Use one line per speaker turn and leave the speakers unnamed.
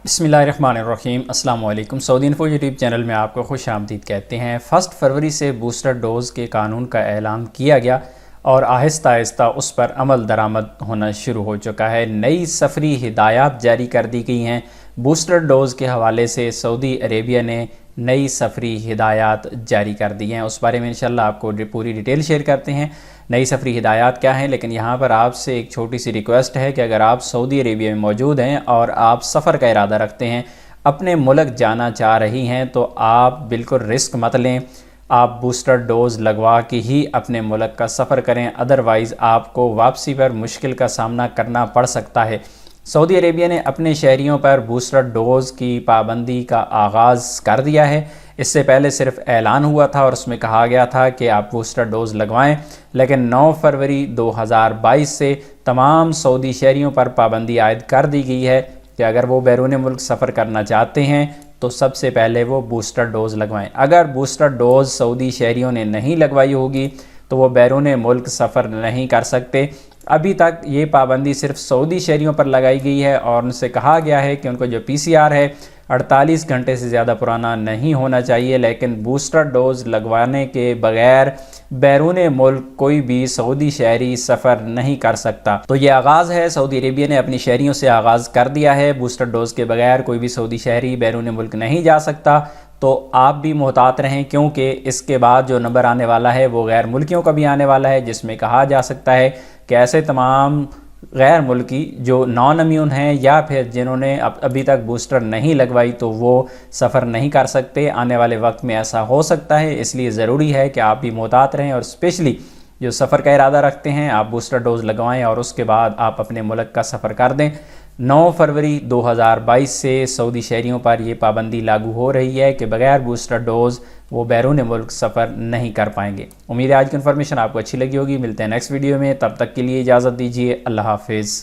बिस्मिल्लाहिर्रहमानिर्रहीम। अस्सलाम वालेकुम। सऊदी इन्फो यूट्यूब चैनल में आपको खुश आमदीद कहते हैं। 1 फरवरी से बूस्टर डोज़ के कानून का ऐलान किया गया और आहिस्ता आहिस्ता उस पर अमल दरामद होना शुरू हो चुका है। नई सफरी हिदायत जारी कर दी गई हैं। बूस्टर डोज़ के हवाले से सऊदी अरेबिया ने नई सफरी हिदायत जारी कर दी हैं। उस बारे में इंशाल्लाह आपको पूरी डिटेल शेयर करते हैं। नई सफरी हिदायत क्या हैं, लेकिन यहाँ पर आपसे एक छोटी सी रिक्वेस्ट है कि अगर आप सऊदी अरेबिया में मौजूद हैं और आप सफ़र का इरादा रखते हैं, अपने मुल्क जाना चाह रही हैं, तो आप बिल्कुल रिस्क मत लें। आप बूस्टर डोज़ लगवा के ही अपने मुल्क का सफ़र करें, अदरवाइज़ आपको वापसी पर मुश्किल का सामना करना पड़ सकता है। सऊदी अरेबिया ने अपने शहरियों पर बूस्टर डोज़ की पाबंदी का आगाज़ कर दिया है। इससे पहले सिर्फ ऐलान हुआ था और उसमें कहा गया था कि आप बूस्टर डोज़ लगवाएं, लेकिन 9 फरवरी 2022 से तमाम सऊदी शहरियों पर पाबंदी आयद कर दी गई है कि अगर वो बैरून मुल्क सफ़र करना चाहते हैं तो सबसे पहले वो बूस्टर डोज़ लगवाएं। अगर बूस्टर डोज़ सऊदी शहरियों ने नहीं लगवाई होगी तो वो बैरून मुल्क सफ़र नहीं कर सकते। अभी तक ये पाबंदी सिर्फ सऊदी शहरियों पर लगाई गई है और उनसे कहा गया है कि उनको जो PCR है 48 घंटे से ज़्यादा पुराना नहीं होना चाहिए, लेकिन बूस्टर डोज़ लगवाने के बगैर बैरून मुल्क कोई भी सऊदी शहरी सफ़र नहीं कर सकता। तो ये आगाज़ है, सऊदी अरेबिया ने अपनी शहरियों से आगाज़ कर दिया है। बूस्टर डोज़ के बगैर कोई भी सऊदी शहरी बैरून मुल्क नहीं जा सकता। तो आप भी मोहतात रहें, क्योंकि इसके बाद जो नंबर आने वाला है वो गैर मुल्कियों का भी आने वाला है, जिसमें कहा जा सकता है कि ऐसे तमाम गैर मुल्की जो नॉन इम्यून हैं या फिर जिन्होंने अभी तक बूस्टर नहीं लगवाई तो वो सफ़र नहीं कर सकते। आने वाले वक्त में ऐसा हो सकता है, इसलिए ज़रूरी है कि आप भी मोहतात रहें और स्पेशली जो सफ़र का इरादा रखते हैं आप बूस्टर डोज़ लगवाएं और उसके बाद आप अपने मुल्क का सफ़र कर दें। 9 फरवरी 2022 से सऊदी शहरियों पर यह पाबंदी लागू हो रही है कि बगैर बूस्टर डोज़ वो बैरून मुल्क सफ़र नहीं कर पाएंगे। उम्मीद है आज की इन्फॉर्मेशन आपको अच्छी लगी होगी। मिलते हैं नेक्स्ट वीडियो में, तब तक के लिए इजाज़त दीजिए। अल्लाह हाफिज़।